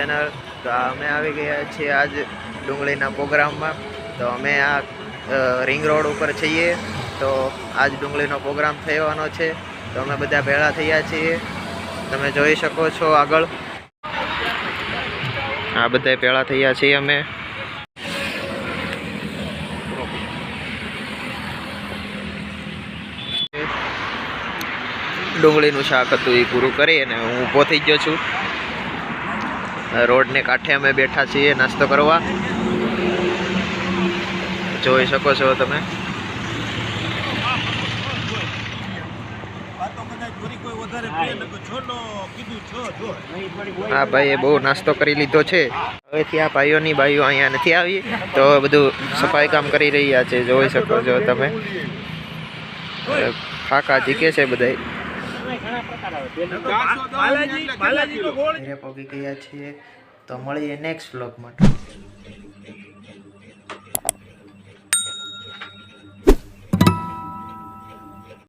Channel. તો અમે આવી ગયા છીએ આજ ડુંગળીના પ્રોગ્રામમાં। તો અમે આ રિંગ રોડ ઉપર છીએ। તો આજ ડુંગળીનો પ્રોગ્રામ થવાનો છે। તો અમે બધા ભેળા થયા છીએ, તમે જોઈ શકો છો આગળ। આ બધા ભેળા થયા છીએ અમે। ડુંગળીનું શાક હતું એ પૂરું કરી અને હું ઊભો થઈ ગયો છું। રોડને કાંઠે અમે બેઠા છીએ નાસ્તો કરવા, જોઈ શકો છો તમે। હા ભાઈએ બહુ નાસ્તો કરી લીધો છે। હવેથી આ ભાઈઓની બાઈઓ અહીંયા નથી આવી, તો બધું સફાઈ કામ કરી રહ્યા છે, જોઈ શકો છો તમે। ફાકા ઝીકે છે બધાય। ઘરે પહોંચી ગયા છીએ, તો મળીએ નેક્સ્ટ વ્લોગમાં।